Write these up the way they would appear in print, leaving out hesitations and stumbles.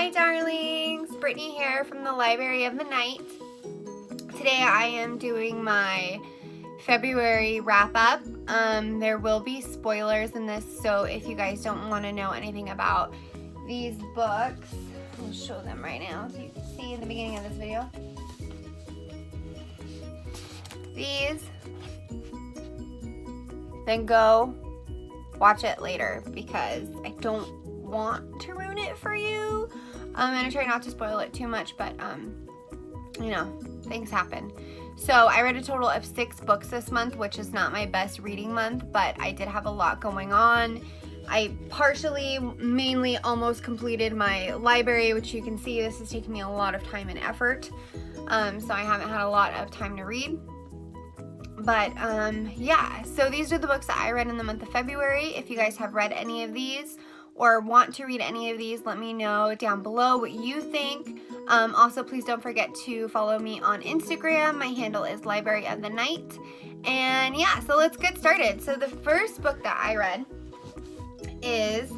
Hi darlings, Brittany here from the Library of the Night. Today I am doing my February wrap-up. There will be spoilers in this, so if you guys don't want to know anything about these books, I'll show them right now so you can see in the beginning of this video. These, then go watch it later because I don't want to ruin it for you. I'm gonna try not to spoil it too much, but you know, things happen. So I read a total of 6 books this month, which is not my best reading month, but I did have a lot going on. I mainly almost completed my library, which you can see this is taking me a lot of time and effort. So I haven't had a lot of time to read. But yeah, so these are the books that I read in the month of February. If you guys have read any of these or want to read any of these, let me know down below what you think. Also, please don't forget to follow me on Instagram. My handle is Library of the Night. And yeah, so let's get started. So the first book that I read is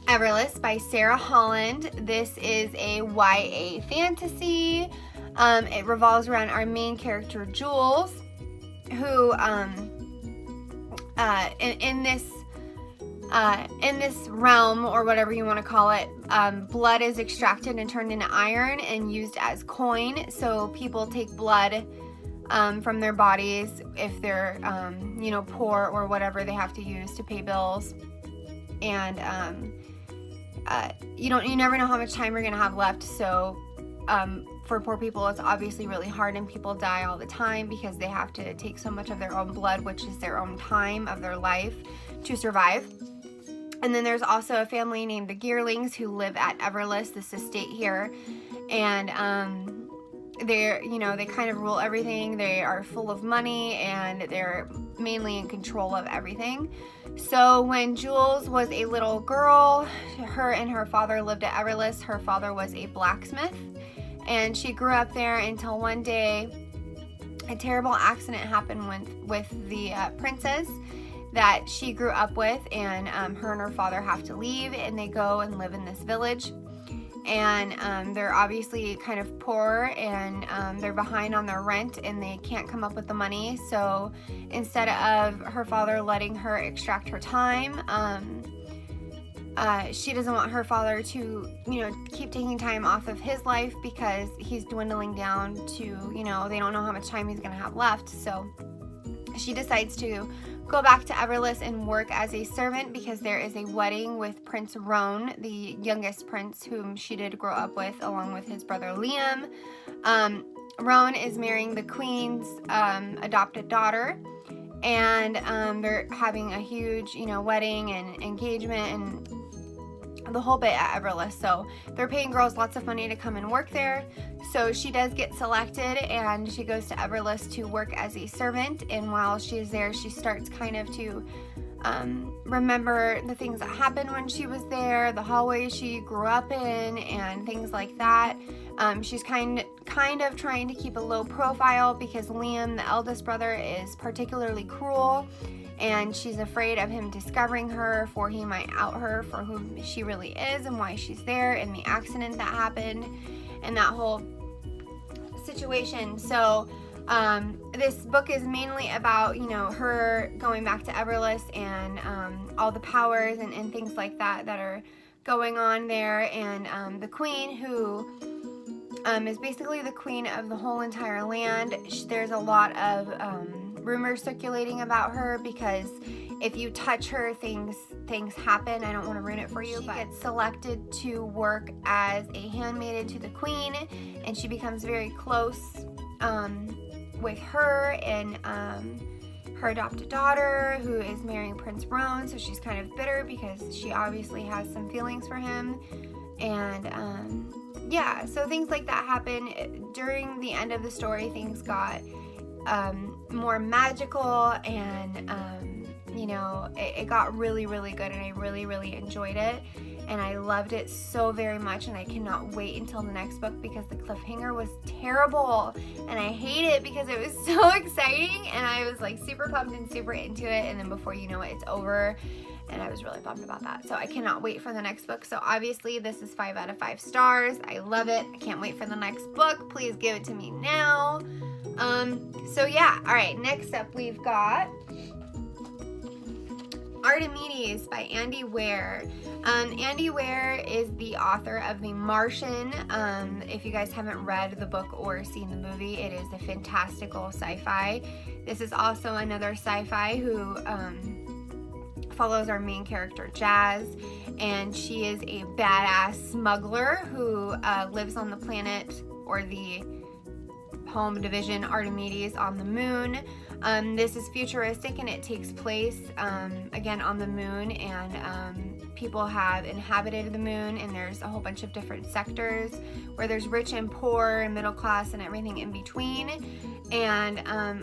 Everless by Sarah Holland. This is a YA fantasy. It revolves around our main character, Jules, who in this realm, or whatever you want to call it, blood is extracted and turned into iron and used as coin. So people take blood from their bodies if they're you know, poor or whatever they have to use to pay bills. And you never know how much time you're gonna have left, so for poor people it's obviously really hard, and people die all the time because they have to take so much of their own blood, which is their own time of their life, to survive. And then there's also a family named the Gearlings who live at Everless, this estate here, and they kind of rule everything. They are full of money and they're mainly in control of everything. So when Jules was a little girl, her and her father lived at Everless. Her father was a blacksmith, and she grew up there until one day a terrible accident happened with the princess that she grew up with, and her and her father have to leave, and they go and live in this village. And they're obviously kind of poor, and they're behind on their rent, and they can't come up with the money. So instead of her father letting her extract her time, she doesn't want her father to, keep taking time off of his life because he's dwindling down to, they don't know how much time he's gonna have left. So she decides to go back to Everless and work as a servant because there is a wedding with Prince Roan, the youngest prince whom she did grow up with, along with his brother Liam. Roan is marrying the queen's adopted daughter, and they're having a huge, wedding and engagement and the whole bit at Everless. So they're paying girls lots of money to come and work there. So she does get selected, and she goes to Everless to work as a servant. And while she's there, she starts kind of to remember the things that happened when she was there, the hallways she grew up in, and things like that. She's kind of trying to keep a low profile because Liam, the eldest brother, is particularly cruel, and she's afraid of him discovering her, for he might out her for who she really is and why she's there, and the accident that happened and that whole situation. So this book is mainly about, her going back to Everless and all the powers and things like that are going on there, and the queen, who is basically the queen of the whole entire land. There's a lot of rumors circulating about her because if you touch her, things happen. I don't want to ruin it for you, but she gets selected to work as a handmaiden to the queen, and she becomes very close with her and her adopted daughter, who is marrying Prince Roan. So she's kind of bitter because she obviously has some feelings for him, and yeah, so things like that happen. During the end of the story, things got more magical, and it got really, really good, and I really, really enjoyed it, and I loved it so very much, and I cannot wait until the next book because the cliffhanger was terrible, and I hate it because it was so exciting, and I was like super pumped and super into it, and then before you know it, it's over, and I was really bummed about that. So I cannot wait for the next book. So obviously this is 5 out of 5 stars. I love it. I can't wait for the next book. Please give it to me now. So yeah, all right, next up we've got Archimedes by Andy Weir. Andy Weir is the author of The Martian. If you guys haven't read the book or seen the movie, it is a fantastical sci-fi. This is also another sci-fi who follows our main character, Jazz, and she is a badass smuggler who lives on the planet, or the home division, Archimedes, on the moon. This is futuristic and it takes place again on the moon, and people have inhabited the moon, and there's a whole bunch of different sectors where there's rich and poor and middle class and everything in between. And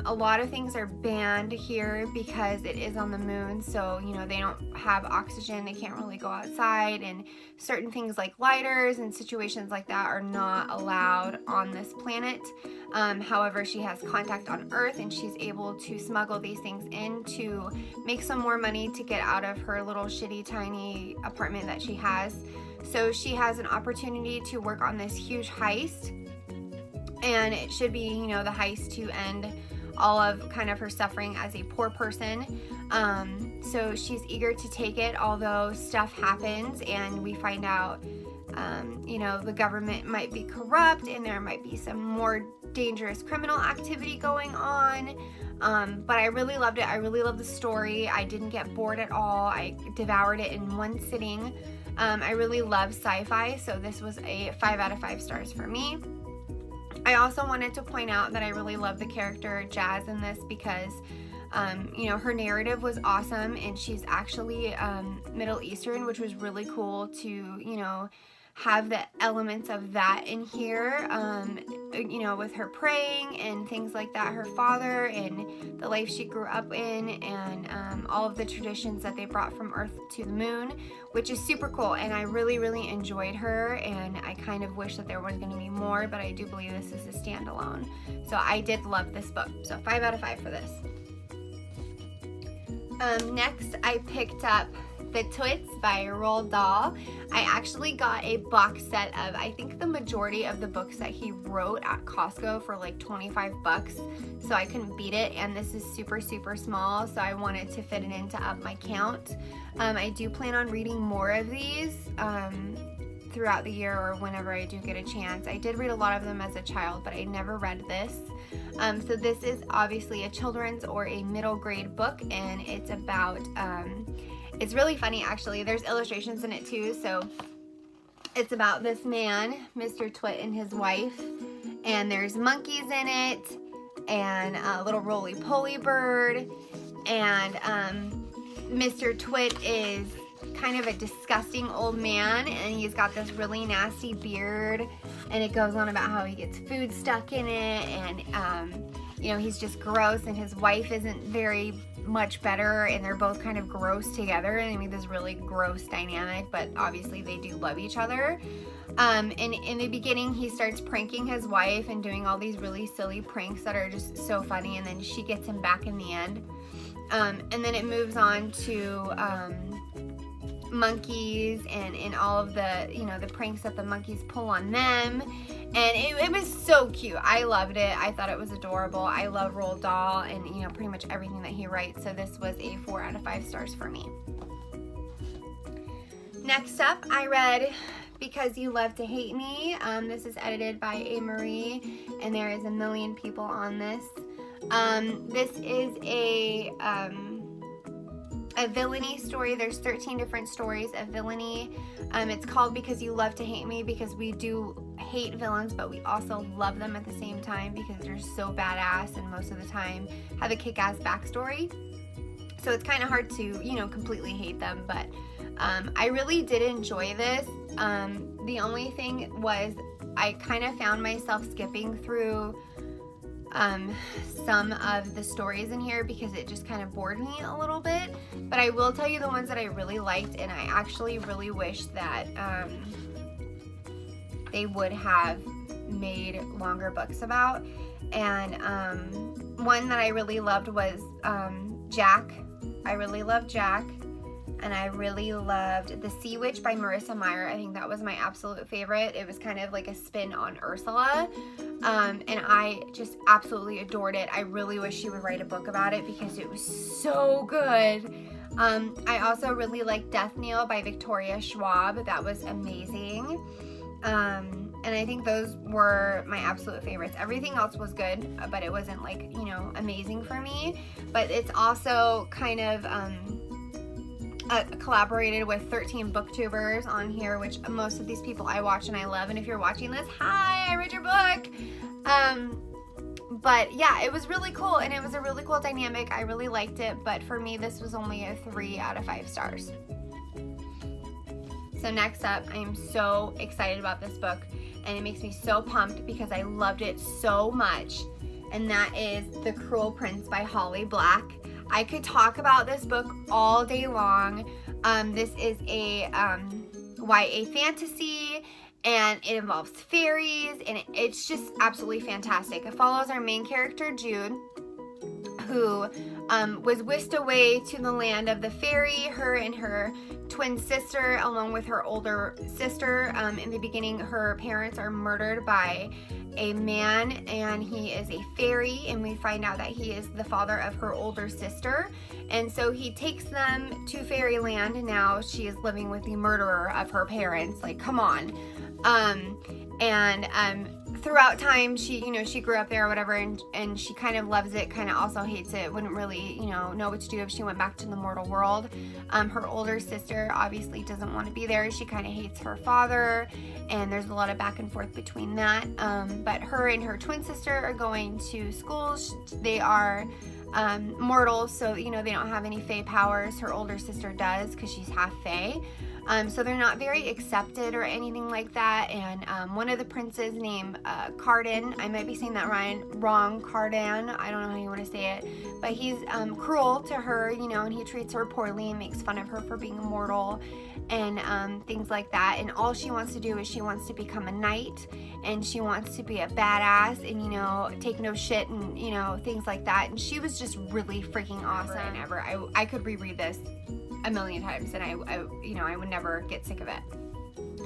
a lot of things are banned here because it is on the moon, so you know they don't have oxygen, they can't really go outside, and certain things like lighters and situations like that are not allowed on this planet. However, she has contact on Earth and she's able to smuggle these things in to make some more money to get out of her little shitty tiny apartment that she has. So she has an opportunity to work on this huge heist, and it should be, you know, the heist to end all of kind of her suffering as a poor person. So she's eager to take it, although stuff happens and we find out you know, the government might be corrupt and there might be some more dangerous criminal activity going on. But I really loved it. I really loved the story. I didn't get bored at all. I devoured it in one sitting. I really love sci-fi, so this was a 5 out of 5 stars for me. I also wanted to point out that I really love the character Jazz in this because you know, her narrative was awesome, and she's actually Middle Eastern, which was really cool to, you know, have the elements of that in here, you know, with her praying and things like that, her father and the life she grew up in, and all of the traditions that they brought from Earth to the moon, which is super cool. And I really, really enjoyed her, and I kind of wish that there was going to be more, but I do believe this is a standalone. So I did love this book. So 5 out of 5 for this. Next, I picked up The Twits by Roald Dahl. I actually got a box set of, I think, the majority of the books that he wrote at Costco for like 25 bucks, so I couldn't beat it. And this is super, super small, so I wanted to fit it in to up my count. I do plan on reading more of these throughout the year or whenever I do get a chance. I did read a lot of them as a child, but I never read this. So this is obviously a children's or a middle grade book, and it's about, it's really funny actually. There's illustrations in it too. So it's about this man, Mr. Twit, and his wife, and there's monkeys in it, and a little roly-poly bird, and Mr. Twit is kind of a disgusting old man, and he's got this really nasty beard, and it goes on about how he gets food stuck in it, and you know, he's just gross, and his wife isn't very much better, and they're both kind of gross together, and I mean this really gross dynamic, but obviously they do love each other. And in the beginning he starts pranking his wife and doing all these really silly pranks that are just so funny, and then she gets him back in the end. And then it moves on to monkeys and all of the, you know, the pranks that the monkeys pull on them, and it was so cute. I loved it. I thought it was adorable. I love Roald Dahl and, you know, pretty much everything that he writes, so this was a 4 out of 5 stars for me. Next up, I read Because You Love to Hate Me. This is edited by A. Marie, and there is a million people on this. This is a villainy story. There's 13 different stories of villainy. It's called Because You Love to Hate Me because we do hate villains, but we also love them at the same time because they're so badass and most of the time have a kick-ass backstory. So it's kind of hard to, you know, completely hate them, but I really did enjoy this. The only thing was I kind of found myself skipping through some of the stories in here because it just kind of bored me a little bit, but I will tell you the ones that I really liked, and I actually really wish that they would have made longer books about. And one that I really loved was Jack. I really loved Jack. and I really loved The Sea Witch by Marissa Meyer. I think that was my absolute favorite. It was kind of like a spin on Ursula, and I just absolutely adored it. I really wish she would write a book about it because it was so good. I also really liked Death Knell by Victoria Schwab. That was amazing. And I think those were my absolute favorites. Everything else was good, but it wasn't like, you know, amazing for me. But it's also kind of collaborated with 13 booktubers on here, which most of these people I watch and I love. And if you're watching this, hi, I read your book. But yeah, it was really cool, and it was a really cool dynamic. I really liked it, but for me, this was only a 3 out of 5 stars. So next up, I am so excited about this book, and it makes me so pumped because I loved it so much, and that is The Cruel Prince by Holly Black. I could talk about this book all day long. This is a YA fantasy, and it involves fairies, and it's just absolutely fantastic. It follows our main character, Jude, who was whisked away to the land of the fairy. Her and her twin sister, along with her older sister. In the beginning, her parents are murdered by a man, and he is a fairy, and we find out that he is the father of her older sister. And so he takes them to fairyland, and now she is living with the murderer of her parents. Like, come on. Throughout time, she grew up there or whatever, and she kind of loves it, kind of also hates it, wouldn't really, know what to do if she went back to the mortal world. Her older sister obviously doesn't want to be there. She kind of hates her father, and there's a lot of back and forth between that. But her and her twin sister are going to school. They are mortals, so, they don't have any fae powers. Her older sister does because she's half fae. So they're not very accepted or anything like that. And one of the princes named Cardan, I might be saying that wrong, Cardan, I don't know how you want to say it, but he's cruel to her, and he treats her poorly and makes fun of her for being immortal and things like that. And all she wants to do is she wants to become a knight, and she wants to be a badass and, take no shit and, things like that. And she was just really freaking awesome. And ever. I could reread this a million times, and I would never get sick of it.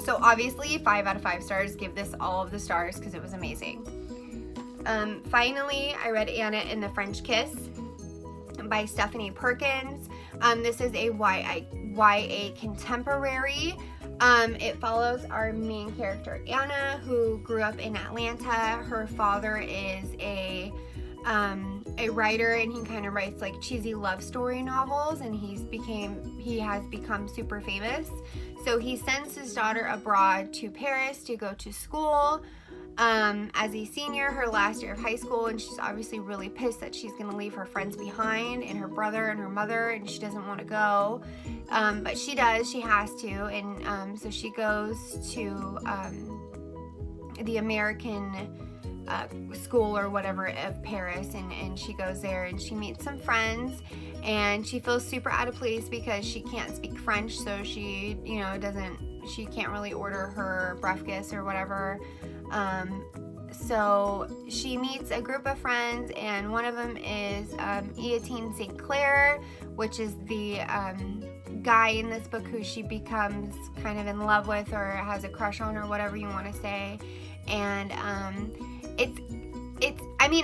So obviously 5 out of 5 stars. Give this all of the stars because it was amazing. Finally, I read Anna and the French Kiss by Stephanie Perkins. This is a YA contemporary. It follows our main character Anna, who grew up in Atlanta. Her father is a writer, and he kind of writes like cheesy love story novels, and he has become super famous. So he sends his daughter abroad to Paris to go to school as a senior, her last year of high school, and she's obviously really pissed that she's going to leave her friends behind and her brother and her mother, and she doesn't want to go, but she does, she has to. And so she goes to the American school or whatever of Paris, and she goes there and she meets some friends, and she feels super out of place because she can't speak French, so she she can't really order her breakfast or whatever. So she meets a group of friends, and one of them is Eotine St. Clair, which is the guy in this book who she becomes kind of in love with or has a crush on or whatever you want to say. And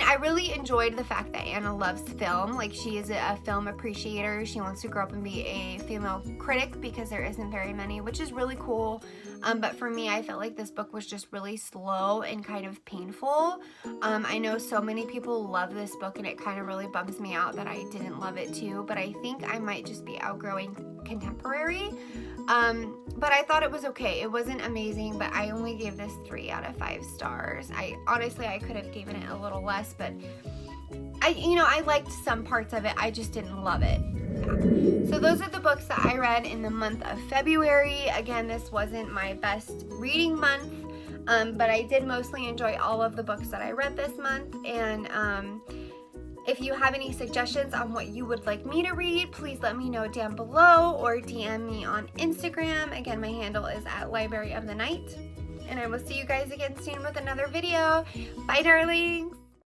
I really enjoyed the fact that Anna loves film. Like, she is a film appreciator. She wants to grow up and be a female critic because there isn't very many, which is really cool. But for me, I felt like this book was just really slow and kind of painful. I know so many people love this book, and it kind of really bums me out that I didn't love it too. But I think I might just be outgrowing contemporary. But I thought it was okay. It wasn't amazing, but I only gave this 3 out of 5 stars. I could have given it a little less, but I liked some parts of it. I just didn't love it. So those are the books that I read in the month of February. Again, this wasn't my best reading month, but I did mostly enjoy all of the books that I read this month. And if you have any suggestions on what you would like me to read, please let me know down below or DM me on Instagram. Again, my handle is @Library of the Night. And I will see you guys again soon with another video. Bye, darlings!